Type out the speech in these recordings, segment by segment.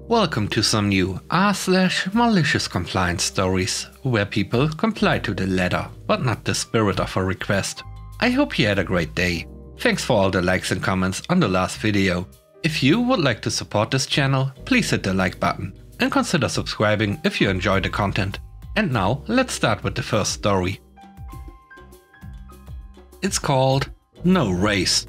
Welcome to some new r/malicious compliance stories, where people comply to the letter, but not the spirit of a request. I hope you had a great day. Thanks for all the likes and comments on the last video. If you would like to support this channel, please hit the like button and consider subscribing if you enjoy the content. And now let's start with the first story. It's called No Race.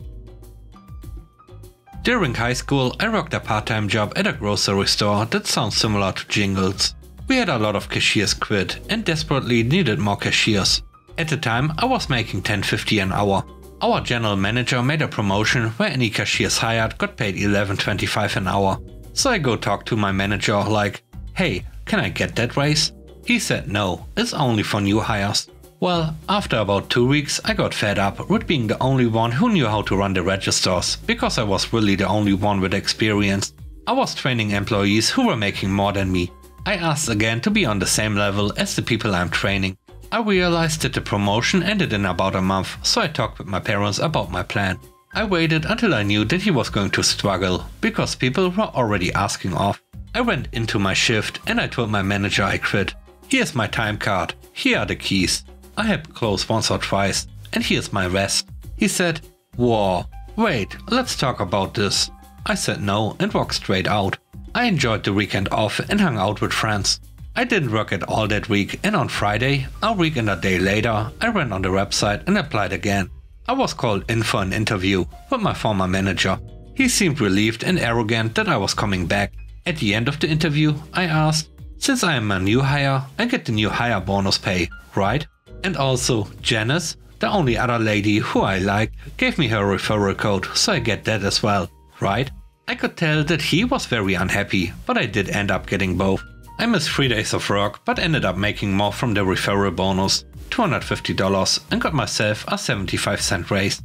During high school, I worked a part-time job at a grocery store that sounds similar to Jingles. We had a lot of cashiers quit and desperately needed more cashiers. At the time, I was making $10.50 an hour. Our general manager made a promotion where any cashiers hired got paid $11.25 an hour. So I go talk to my manager like, "Hey, can I get that raise?" He said no, it's only for new hires. Well, after about 2 weeks I got fed up with being the only one who knew how to run the registers, because I was really the only one with experience. I was training employees who were making more than me. I asked again to be on the same level as the people I'm training. I realized that the promotion ended in about a month, so I talked with my parents about my plan. I waited until I knew that he was going to struggle, because people were already asking off. I went into my shift and I told my manager I quit. "Here's my time card, here are the keys. I had closed once or twice, and here's my rest." He said, "Whoa, wait, let's talk about this." I said no and walked straight out. I enjoyed the weekend off and hung out with friends. I didn't work at all that week, and on Friday, a week and a day later, I went on the website and applied again. I was called in for an interview with my former manager. He seemed relieved and arrogant that I was coming back. At the end of the interview, I asked, "Since I am a new hire, I get the new hire bonus pay, right? And also, Janice, the only other lady who I like, gave me her referral code, so I get that as well, right?" I could tell that he was very unhappy, but I did end up getting both. I missed 3 days of work, but ended up making more from the referral bonus, $250, and got myself a 75-cent raise.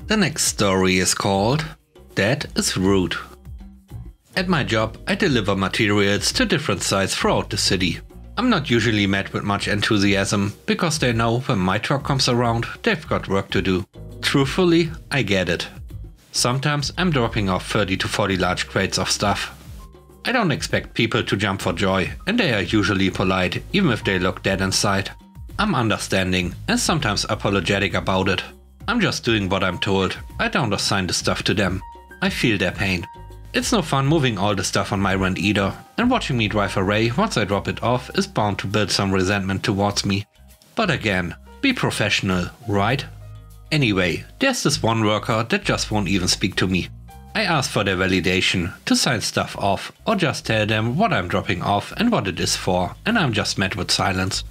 The next story is called That is Rude. At my job, I deliver materials to different sites throughout the city. I'm not usually met with much enthusiasm, because they know when my truck comes around, they've got work to do. Truthfully, I get it. Sometimes I'm dropping off 30 to 40 large crates of stuff. I don't expect people to jump for joy, and they are usually polite, even if they look dead inside. I'm understanding and sometimes apologetic about it. I'm just doing what I'm told. I don't assign the stuff to them. I feel their pain. It's no fun moving all the stuff on my rent either, and watching me drive away once I drop it off is bound to build some resentment towards me. But again, be professional, right? Anyway, there's this one worker that just won't even speak to me. I ask for their validation, to sign stuff off, or just tell them what I'm dropping off and what it is for, and I'm just met with silence.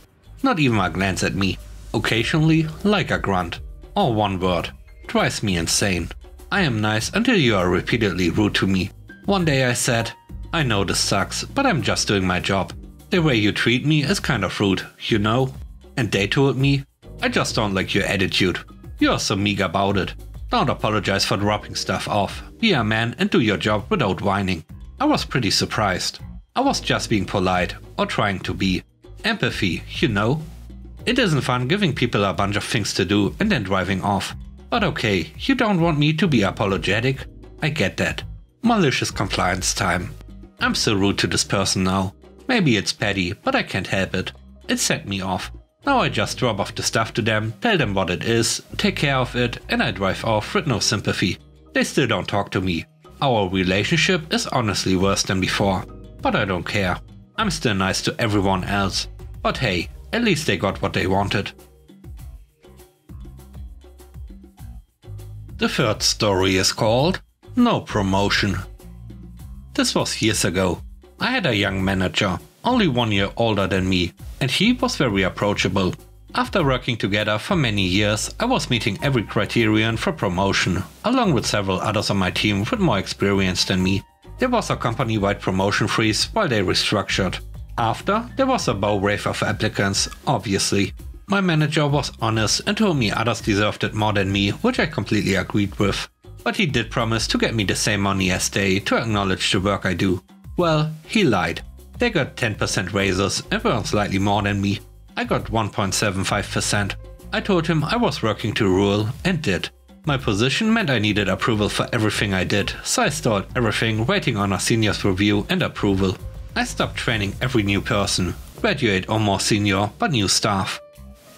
Not even a glance at me. Occasionally, like a grunt. Or one word. Drives me insane. I am nice until you are repeatedly rude to me. One day I said, "I know this sucks, but I'm just doing my job. The way you treat me is kind of rude, you know?" And they told me, "I just don't like your attitude. You are so meek about it. Don't apologize for dropping stuff off. Be a man and do your job without whining." I was pretty surprised. I was just being polite, or trying to be. Empathy, you know? It isn't fun giving people a bunch of things to do and then driving off. But okay, you don't want me to be apologetic? I get that. Malicious compliance time. I'm so rude to this person now. Maybe it's petty, but I can't help it. It set me off. Now I just drop off the stuff to them, tell them what it is, take care of it, and I drive off with no sympathy. They still don't talk to me. Our relationship is honestly worse than before. But I don't care. I'm still nice to everyone else. But hey, at least they got what they wanted. The third story is called No Promotion. This was years ago. I had a young manager, only 1 year older than me, and he was very approachable. After working together for many years, I was meeting every criterion for promotion, along with several others on my team with more experience than me. There was a company-wide promotion freeze while they restructured. After, there was a bow wave of applicants, obviously. My manager was honest and told me others deserved it more than me, which I completely agreed with. But he did promise to get me the same money as they to acknowledge the work I do. Well, he lied. They got 10% raises and earned slightly more than me. I got 1.75%. I told him I was working to rule and did. My position meant I needed approval for everything I did, so I stalled everything waiting on a senior's review and approval. I stopped training every new person, graduate or more senior, but new staff.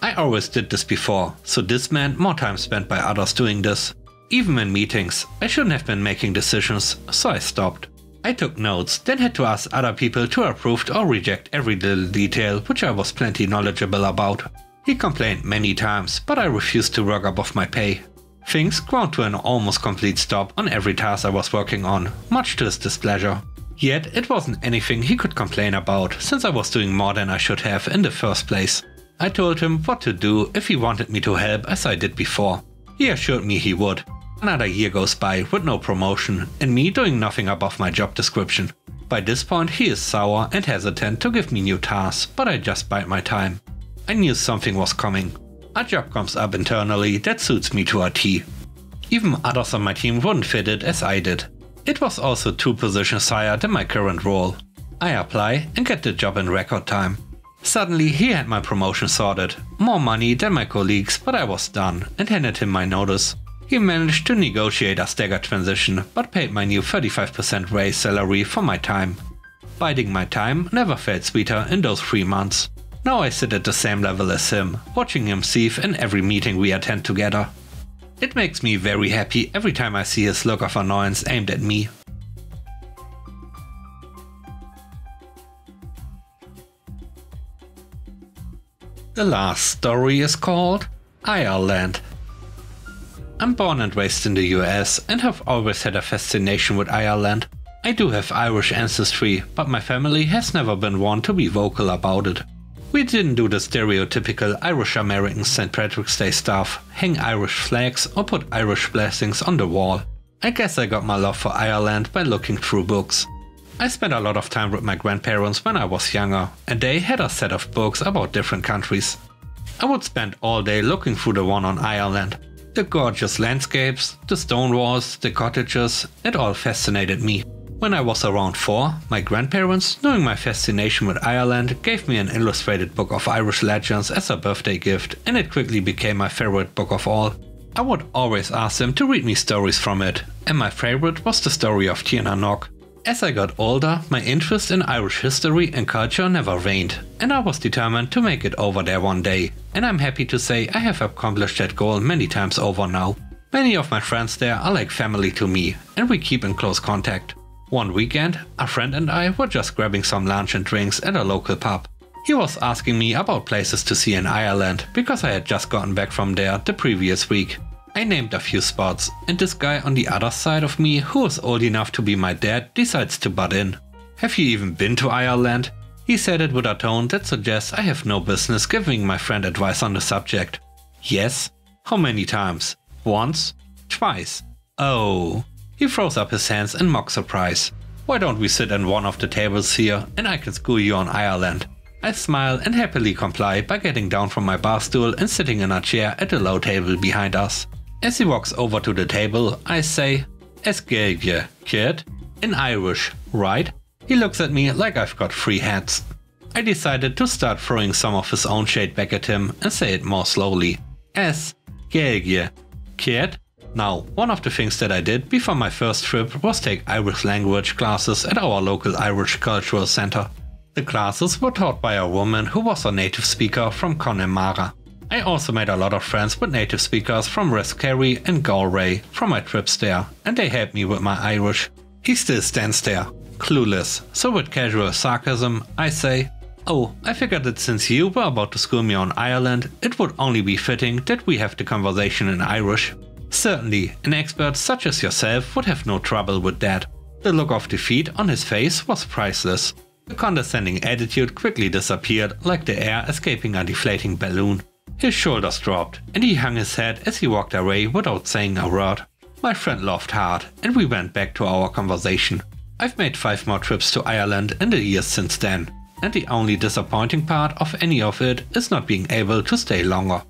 I always did this before, so this meant more time spent by others doing this. Even in meetings, I shouldn't have been making decisions, so I stopped. I took notes, then had to ask other people to approve or reject every little detail which I was plenty knowledgeable about. He complained many times, but I refused to work above my pay. Things ground to an almost complete stop on every task I was working on, much to his displeasure. Yet it wasn't anything he could complain about, since I was doing more than I should have in the first place. I told him what to do if he wanted me to help as I did before. He assured me he would. Another year goes by with no promotion, and me doing nothing above my job description. By this point he is sour and hesitant to give me new tasks, but I just bide my time. I knew something was coming. A job comes up internally that suits me to a T. Even others on my team wouldn't fit it as I did. It was also 2 positions higher than my current role. I apply and get the job in record time. Suddenly he had my promotion sorted. More money than my colleagues, but I was done and handed him my notice. He managed to negotiate a staggered transition, but paid my new 35% raise salary for my time. Biding my time never felt sweeter in those 3 months. Now I sit at the same level as him, watching him seethe in every meeting we attend together. It makes me very happy every time I see his look of annoyance aimed at me. The last story is called Ireland. I'm born and raised in the US and have always had a fascination with Ireland. I do have Irish ancestry, but my family has never been one to be vocal about it. We didn't do the stereotypical Irish American St. Patrick's Day stuff, hang Irish flags or put Irish blessings on the wall. I guess I got my love for Ireland by looking through books. I spent a lot of time with my grandparents when I was younger, and they had a set of books about different countries. I would spend all day looking through the one on Ireland. The gorgeous landscapes, the stone walls, the cottages, it all fascinated me. When I was around 4, my grandparents, knowing my fascination with Ireland, gave me an illustrated book of Irish legends as a birthday gift, and it quickly became my favorite book of all. I would always ask them to read me stories from it, and my favorite was the story of Tíona Nog. As I got older, my interest in Irish history and culture never waned, and I was determined to make it over there one day, and I'm happy to say I have accomplished that goal many times over now. Many of my friends there are like family to me, and we keep in close contact. One weekend, a friend and I were just grabbing some lunch and drinks at a local pub. He was asking me about places to see in Ireland, because I had just gotten back from there the previous week. I named a few spots, and this guy on the other side of me, who was old enough to be my dad, decides to butt in. "Have you even been to Ireland?" He said it with a tone that suggests I have no business giving my friend advice on the subject. "Yes." "How many times?" "Once." "Twice." "Oh." He throws up his hands in mock surprise. "Why don't we sit at one of the tables here and I can school you on Ireland?" I smile and happily comply by getting down from my bar stool and sitting in a chair at the low table behind us. As he walks over to the table, I say, "Es Gaeilge, kid?" In Irish, right? He looks at me like I've got 3 heads. I decided to start throwing some of his own shade back at him and say it more slowly. "Es Gaeilge, kid?" Now, one of the things that I did before my first trip was take Irish language classes at our local Irish Cultural Center. The classes were taught by a woman who was a native speaker from Connemara. I also made a lot of friends with native speakers from Reskerry and Galway from my trips there, and they helped me with my Irish. He still stands there, clueless, so with casual sarcasm, I say, "Oh, I figured that since you were about to school me on Ireland, it would only be fitting that we have the conversation in Irish." Certainly, an expert such as yourself would have no trouble with that. The look of defeat on his face was priceless. The condescending attitude quickly disappeared like the air escaping a deflating balloon. His shoulders dropped, and he hung his head as he walked away without saying a word. My friend laughed hard, and we went back to our conversation. I've made 5 more trips to Ireland in the years since then, and the only disappointing part of any of it is not being able to stay longer.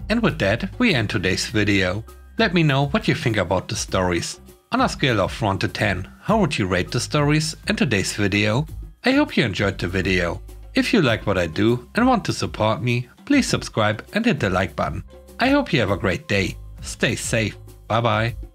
And with that, we end today's video. Let me know what you think about the stories. On a scale of 1 to 10, how would you rate the stories in today's video? I hope you enjoyed the video. If you like what I do and want to support me, please subscribe and hit the like button. I hope you have a great day. Stay safe. Bye bye.